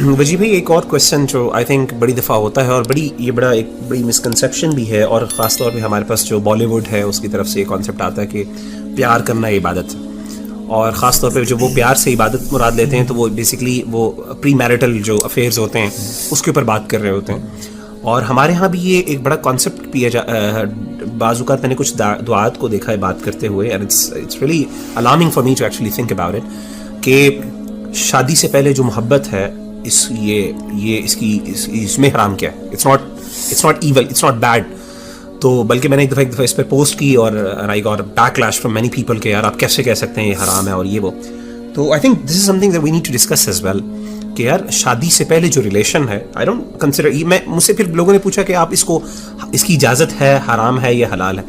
وجی بھائی ایک اور کویشچن جو آئی تھنک بڑی دفعہ ہوتا ہے اور ایک بڑی مسکنسیپشن بھی ہے, اور خاص طور پہ ہمارے پاس جو بالی ووڈ ہے اس کی طرف سے یہ کانسیپٹ آتا ہے کہ پیار کرنا عبادت, اور خاص طور پہ جو وہ پیار سے عبادت مراد لیتے ہیں تو وہ بیسکلی وہ پری میرٹل جو افیئرز ہوتے ہیں اس کے اوپر بات کر رہے ہوتے ہیں. اور ہمارے ہاں بھی یہ ایک بڑا کانسیپٹ بھی ہے. بعض اوقات میں نے کچھ دعات کو دیکھا ہے بات کرتے ہوئے, and it's really alarming for me to actually think about it, کہ شادی سے پہلے جو محبت ہے اس میں حرام کیا ہے. It's not evil, it's not bad. تو بلکہ میں نے ایک دفعہ اس پہ پوسٹ کی اور I got back lash from many people کہ یار آپ کیسے کہہ سکتے ہیں یہ حرام ہے اور یہ وہ. تو I think this is something that we need to discuss as well کہ یار شادی سے پہلے جو ریلیشن ہے, آئی ڈونٹ کنسیڈر, مجھ سے پھر لوگوں نے پوچھا کہ آپ اس کی اجازت ہے, حرام ہے یا حلال ہے,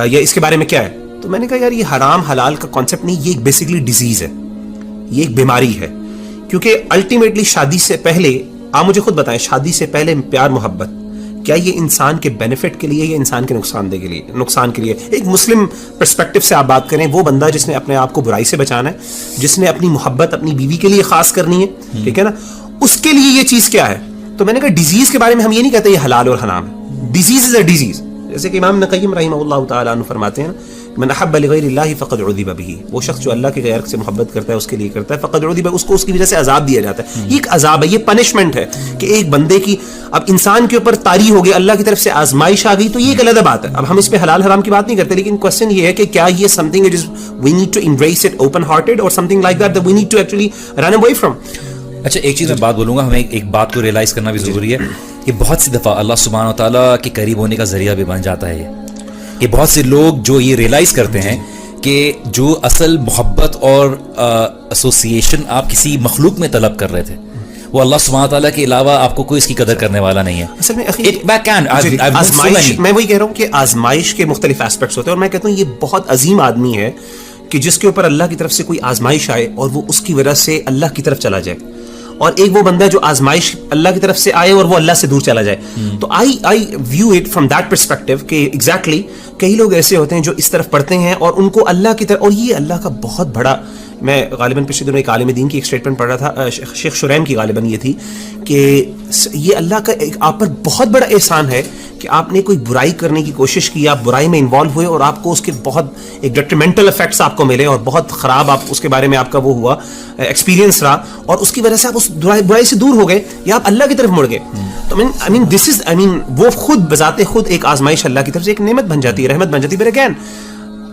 یا اس کے بارے میں کیا ہے. تو میں نے کہا یار یہ حرام حلال کا کانسیپٹ نہیں, یہ ایک بیسکلی ڈیزیز ہے, یہ ایک بیماری ہے. کیونکہ الٹیمیٹلی شادی سے پہلے آپ مجھے خود بتائیں, شادی سے پہلے پیار محبت کیا یہ انسان کے بینیفٹ کے لیے یا انسان کے نقصان کے لیے؟ ایک مسلم پرسپیکٹو سے آپ بات کریں, وہ بندہ جس نے اپنے آپ کو برائی سے بچانا ہے, جس نے اپنی محبت اپنی بیوی کے لیے خاص کرنی ہے, ٹھیک ہے نا, اس کے لیے یہ چیز کیا ہے. تو میں نے کہا ڈیزیز کے بارے میں ہم یہ نہیں کہتے یہ حلال اور حرام ہے, ڈیزیز از اے ڈیزیز. جیسے کہ امام ابن قیم رحمہ اللہ تعالیٰ عنہ فرماتے ہیں من احب لغیر اللہ فقد عذب به, وہ شخص جو اللہ کے غیر سے محبت کرتا ہے اس کے لیے کرتا ہے, فقد عذب, اس کو اس کی وجہ سے عذاب دیا جاتا ہے. یہ ایک عذاب ہے, یہ پنشمنٹ ہے کہ ایک بندے کی اب انسان کے اوپر طاری ہو گئی, اللہ کی طرف سے آزمائش آ گئی, تو یہ ایک علیحدہ بات ہے. اب ہم اس پہ حلال حرام کی بات نہیں کرتے, لیکن کوسچن یہ ہے کہ کیا یہ something it is we need to embrace it open hearted, اور something like that we need to actually run away from. اچھا ایک چیز میں بات بولوں گا, ہمیں ایک بات کو ریئلائز کرنا بھی ضروری ہے کہ بہت سی دفعہ اللہ سبحانہ و تعالیٰ کے قریب ہونے کا ذریعہ بھی بن جاتا ہے کہ بہت سے لوگ جو یہ ریئلائز کرتے ہیں کہ جو اصل محبت اور ایسوسیشن آپ کسی مخلوق میں طلب کر رہے تھے, وہ اللہ سبحانہ تعالیٰ کے علاوہ آپ کو کوئی اس کی قدر کرنے والا نہیں ہے. اصل میں وہی کہہ رہا ہوں کہ آزمائش کے مختلف ایسپیکٹس ہوتے ہیں, اور میں کہتا ہوں یہ بہت عظیم آدمی ہے کہ جس کے اوپر اللہ کی طرف سے کوئی آزمائش آئے اور وہ اس کی وجہ سے اللہ کی طرف چلا جائے, اور ایک وہ بندہ جو آزمائش اللہ کی طرف سے آئے اور وہ اللہ سے دور چلا جائے. تو I view it from that perspective کہ ایگزیکٹلی کئی لوگ ایسے ہوتے ہیں جو اس طرف پڑھتے ہیں اور ان کو اللہ کی طرف, اور یہ اللہ کا بہت بڑا, میں غالباً پچھلے دنوں ایک عالم دین کی ایک اسٹیٹمنٹ پڑھ رہا تھا, شیخ شریم کی غالباً یہ تھی کہ یہ اللہ کا آپ پر بہت بڑا احسان ہے کہ آپ نے کوئی برائی کرنے کی کوشش کی, آپ برائی میں انوالو ہوئے اور آپ کو اس کے بہت ایک ڈیٹریمنٹل افیکٹس آپ کو ملے اور بہت خراب آپ اس کے بارے میں آپ کا وہ ہوا ایکسپیرینس رہا, اور اس کی وجہ سے آپ اس برائی سے دور ہو گئے یا آپ اللہ کی طرف مڑ گئے. تو وہ خود بذات خود ایک آزمائش اللہ کی طرف سے ایک نعمت بن جاتی ہے, رحمت بن جاتی ہے. پھر اگین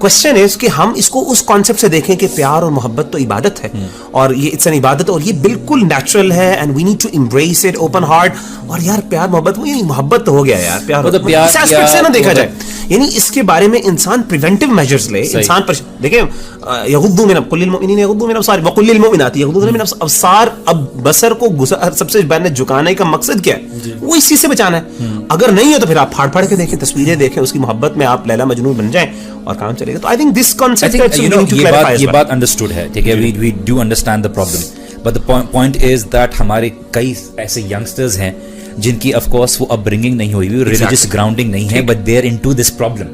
کوشچن از کہ ہم اس کو اس کانسیپٹ سے دیکھیں کہ پیار اور محبت تو عبادت ہے, اور یہ اٹس این عبادت, اور یہ بالکل نیچرل ہے, and we need to embrace it open heart. اور یار پیار محبت, وہ یعنی محبت تو ہو گیا یار, پیار اس ایسپیکٹ سے نہ دیکھا جائے, یعنی اس کے بارے میں انسان پریونٹیو میجرز لے. انسان پر دیکھیں یغضوا من قل للمؤمنین یغضوا من ابصارہم وقل للمؤمنات یغضضن من ابصار, اب بصر کو سب سے پہلے جھکانے کا مقصد کیا ہے؟ وہ اسی سے بچانا ہے. اگر نہیں ہے تو پھر آپ پھاڑ پھاڑ کے دیکھیں, تصویریں دیکھیں, اس کی محبت میں آپ لیلا مجنون بن جائیں اور کام چلے گا. تو آئی تھنک دس کانسیپٹ یہ بات انڈرسٹوڈ ہے, ٹھیک ہے, we do understand the problem, but the point is that ہمارے کئی ایسے ینگسٹرز ہیں جن کی آف کورس وہ اپ برنگنگ نہیں ہوئی ہوئی, ریلیجس گراؤنڈنگ نہیں ہے, but they are into this problem.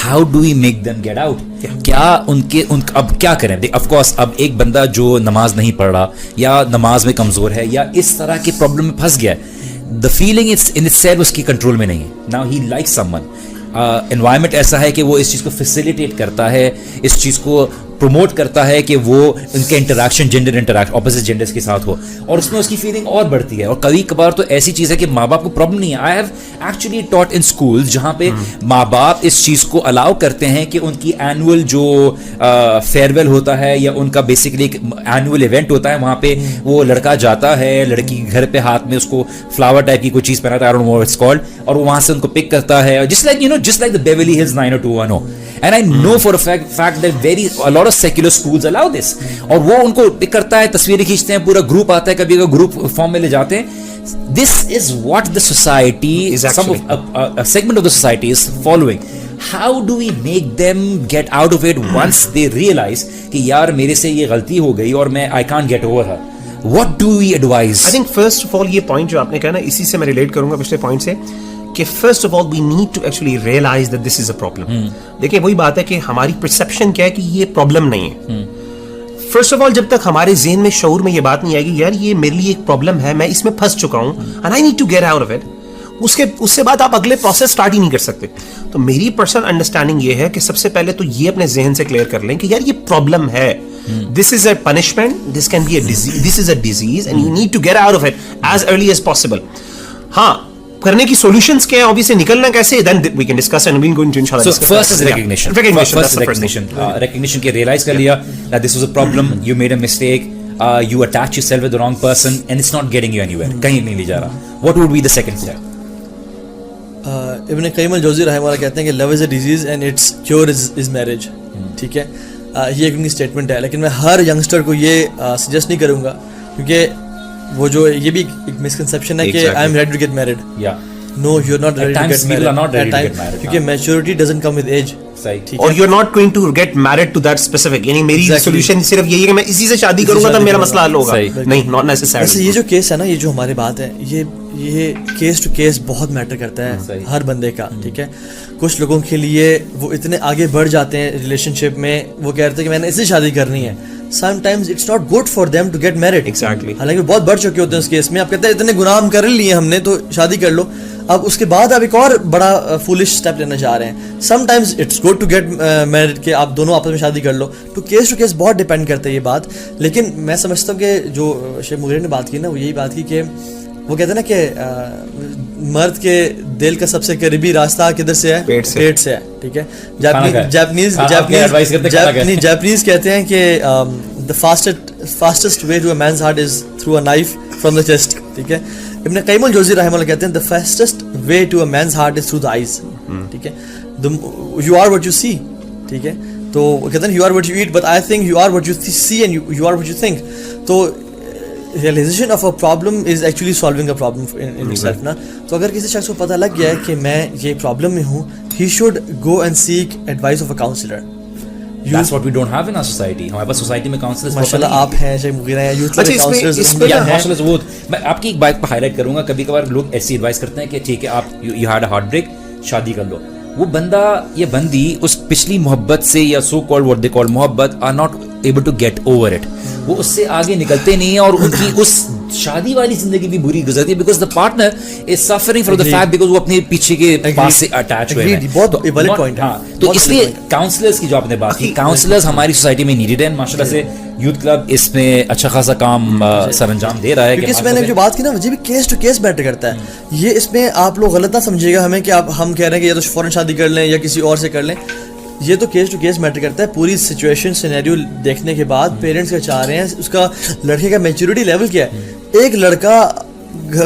How do we make them get out? کیا ان اب کیا کریں؟ آف کورس اب ایک بندہ جو نماز نہیں پڑھ رہا یا نماز میں کمزور ہے یا اس طرح کے پرابلم میں پھنس گیا ہے, the feeling in itself اس کی کنٹرول میں نہیں ہے. Now he like someone, environment ایسا ہے کہ وہ اس چیز کو فیسیلیٹیٹ کرتا ہے, اس چیز کو پروموٹ کرتا ہے کہ وہ ان کے interaction gender interaction opposite genders کے ساتھ ہو, اور اس میں اس کی فیلنگ اور بڑھتی ہے. اور کبھی کبھار تو ایسی چیز ہے کہ ماں باپ کو پرابلم نہیں ہے. I have actually taught in schools جہاں پہ ماں باپ اس چیز کو الاؤ کرتے ہیں کہ ان کی اینول جو فیئر ویل ہوتا ہے یا ان کا بیسکلی ایک اینول ایونٹ ہوتا ہے, وہاں پہ وہ لڑکا جاتا ہے, لڑکی گھر پہ ہاتھ میں اس کو فلاور ٹائپ کی کوئی چیز پہناتا ہے, I don't know what it's called, اور وہ وہاں سے ان کو پک کرتا ہے, just like the Beverly Hills 90210. And I know for a fact that a lot of secular schools allow this. اور وہ ان کو پک کرتا ہے, تصویریں کھینچتے ہیں, پورا گروپ آتا ہے, کبھی اگر گروپ فارم میں لے جاتے ہیں. This is what the society, a segment of the society is following. How do we make them get out of it once they realize کہ یار میرے سے یہ غلطی ہو گئی اور میں I can't get over her? What do we advise? I think first of all یہ پوائنٹ جو آپ نے کہا نا, اسی سے میں ریلیٹ کروں گا پچھلے پوائنٹ سے, کہ first of all we need to actually realize that this is a problem. دیکھیں وہی بات ہے کہ ہماری پرسیپشن کیا ہے کہ یہ پرابلم نہیں ہے. فرسٹ آف آل جب تک ہمارے ذہن میں شعور میں یہ بات نہیں آئے گی یار یہ میرے لیے ایک پرابلم ہے, میں اس میں پھنس چکا ہوں and I need to get out of it, اس سے بعد آپ اگلے پروسیس اسٹارٹ ہی نہیں کر سکتے. تو میری پرسنل انڈرسٹینڈنگ یہ ہے کہ سب سے پہلے تو یہ اپنے ذہن سے کلیئر کر لیں کہ یار یہ پرابلم ہے, this is a punishment, this can be a disease, this is a disease and you need to get out of it as early as possible. ہاں کرنے کی سولوشنز کیا ہیں, obviously نکلنا کیسے, then we can discuss and we're going to inshallah discuss. So first is recognition. Recognition کہ realize کر لیا that this was a problem, you made a mistake, you attach yourself with the wrong person and it's not getting you anywhere, کہیں نہیں لے جا رہا. What would be the second step? ابن قیم الجوزی رحمہ اللہ کہتے ہیں کہ love is a disease and its cure is marriage. ٹھیک ہے, یہ ایک ان کی اسٹیٹمنٹ ہے, لیکن میں ہر ینگسٹر کو یہ سجیسٹ نہیں کروں گا کیونکہ وہ جو یہ بھی ایک مسکنسیپشن ہے کہ I am ready to get married. No, you're not ready to get married. کیونکہ maturity doesn't come with age. اور you're not going to get married to that specific, یعنی میری solution صرف یہی ہے کہ میں اسی سے شادی کروں گا تو میرا مسئلہ حل ہوگا. نہیں, not necessarily. ویسے یہ جو کیس ہے نا, یہ جو ہماری بات ہے, یہ کیس ٹو کیس بہت میٹر کرتا ہے ہر بندے کا. ٹھیک ہے, کچھ لوگوں کے لیے وہ اتنے آگے بڑھ جاتے ہیں ریلیشن شپ میں, وہ کہتے ہیں کہ میں نے اس سے شادی کرنی ہے. Sometimes it's not good for them to get married. Exactly. حالانکہ بہت بڑھ چکے ہوتے ہیں اس کیس میں. آپ کہتے ہیں اتنے گناہ کر لیے ہم نے تو شادی کر لو. اب اس کے بعد آپ ایک اور بڑا فولش اسٹیپ لینا چاہ رہے ہیں. Sometimes it's good to get married کہ آپ دونوں آپس میں شادی کر لو. ٹو کیس بہت ڈپینڈ کرتا ہے یہ بات. لیکن میں سمجھتا ہوں کہ جو شیخ مغیر نے بات کی نا, وہ یہی بات کی کہ وہ کہتے ہیں نا کہ مرد کے دل کا سب سے قریبی راستہ کدھر سے ہے, پیٹ سے ہے. ٹھیک ہے, جاپنیز کہتے ہیں کہ the fastest way to a man's heart is through a knife from the chest. ٹھیک ہے, ابن قیم الجوزی رحمہ اللہ کہتے ہیں the fastest way to a man's heart is through the eyes. ٹھیک ہے, you are what you see. ٹھیک ہے, تو وہ کہتے ہیں you are what you eat, but I think you are what you see and you are what you think. تو realization of a problem is actually solving a problem in itself نا. تو اگر کسی شخص کو پتہ لگ گیا ہے کہ میں یہ پرابلم میں ہوں, he should go and seek advice of a counselor. That's what we don't have in our society. ہمارے پاس سوسائٹی میں کاؤنسلرز ماشاءاللہ آپ ہیں, شیخ مغیرہ ہیں, یوتھ کاؤنسلرز. میں آپ کی ایک بات پہ ہائی لائٹ کروں گا. کبھی کبھار لوگ ایسی ایڈوائس کرتے ہیں کہ ٹھیک ہے آپ you had a heart break, شادی کر لو. وہ بندہ یا بندی اس پچھلی محبت سے یا so called what they call محبت are not able to get over it. وہ اس سے آگے نکلتے نہیں ہیں اور ان کی اس شادی والی زندگی بھی بری گزرتی ہے because the partner is suffering from the fact because وہ اپنے پیچھے کے پاس سے اٹیچ ہوئے ہیں. بہت ویلڈ پوائنٹ ہے. تو اس لیے کاؤنسلرز کی جو آپ نے بات کی, کاؤنسلرز ہماری سوسائٹی میں نیڈیڈ ہیں. ماشاءاللہ سے یوتھ کلب اس میں اچھا خاصا کام سر انجام دے رہا ہے. کیونکہ اس میں نے جو بات کی نا, مجھے بھی کیس ٹو کیس میٹر کرتا ہے. یہ اس میں آپ لوگ غلط نہ سمجھیے گا ہمیں کہ ہم کہہ رہے ہیں کہ یا تو فوراً شادی کر لیں یا کسی اور سے کر لیں. یہ تو کیس ٹو کیس میٹر کرتا ہے. پوری سچویشن سینیریو دیکھنے کے بعد پیرنٹس کیا چاہ رہے ہیں, اس کا لڑکے کا میچورٹی لیول کیا ہے. ایک لڑکا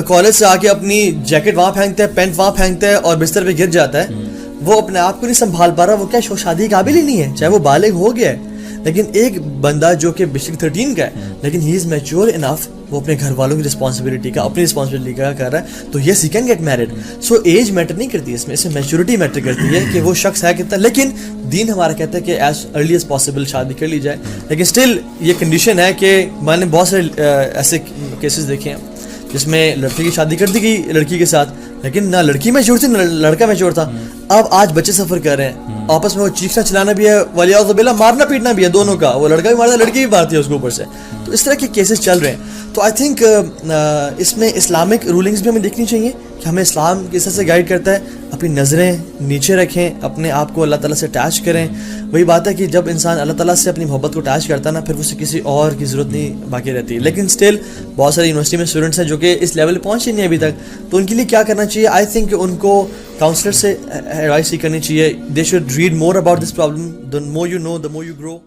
کالج سے آ کے اپنی جیکٹ وہاں پھینکتا ہے, پینٹ وہاں پھینکتا ہے اور بستر پہ گر جاتا ہے, وہ اپنے آپ کو نہیں سنبھال پا رہا. وہ کیا شادی قابل ہی نہیں ہے, چاہے وہ بالغ ہو گیا ہے. لیکن ایک بندہ جو کہ بیسک 13 کا ہے لیکن ہی از میچور انف, وہ اپنے گھر والوں کی رسپانسبلٹی کا, اپنی رسپانسبلٹی کا کر رہا ہے, تو yes he can get married. So age matter نہیں کرتی اس میں میچورٹی میٹر کرتی ہے کہ وہ شخص ہے کتنا. لیکن دین ہمارا کہتا ہے کہ ایز ارلی ایز پاسبل شادی کر لی جائے. لیکن اسٹل یہ کنڈیشن ہے کہ میں نے بہت سارے ایسے کیسز دیکھے ہیں جس میں لڑکی کی شادی کر دی گئی لڑکی کے ساتھ, لیکن نہ لڑکی میچور تھی نہ لڑکا میچور تھا. اب آج بچے سفر کر رہے ہیں, آپس میں وہ چیخنا چلانا بھی ہے, ولیعوذ باللہ مارنا پیٹنا بھی ہے دونوں کا. وہ لڑکا بھی مارتا ہے, لڑکی بھی مارتی ہے اس کے اوپر سے. تو اس طرح کے کیسز چل رہے ہیں. تو آئی تھنک اس میں اسلامک رولنگس بھی ہمیں دیکھنی چاہیے کہ ہمیں اسلام کس طرح سے گائیڈ کرتا ہے. اپنی نظریں نیچے رکھیں, اپنے آپ کو اللہ تعالیٰ سے اٹیچ کریں. وہی بات ہے کہ جب انسان اللہ تعالیٰ سے اپنی محبت کو اٹیچ کرتا ہے نا, پھر اسے کسی اور کی ضرورت نہیں باقی رہتی. لیکن اسٹل بہت سارے یونیورسٹی میں اسٹوڈنٹس ہیں جو کہ اس لیول پہ پہنچے نہیں ابھی تک. تو ان کے لیے کیا کرنا چاہیے؟ آئی تھنک ان کو کاؤنسلر سے ایڈوائس ہی کرنی چاہیے. They should read more about this problem. The more you know the more you grow.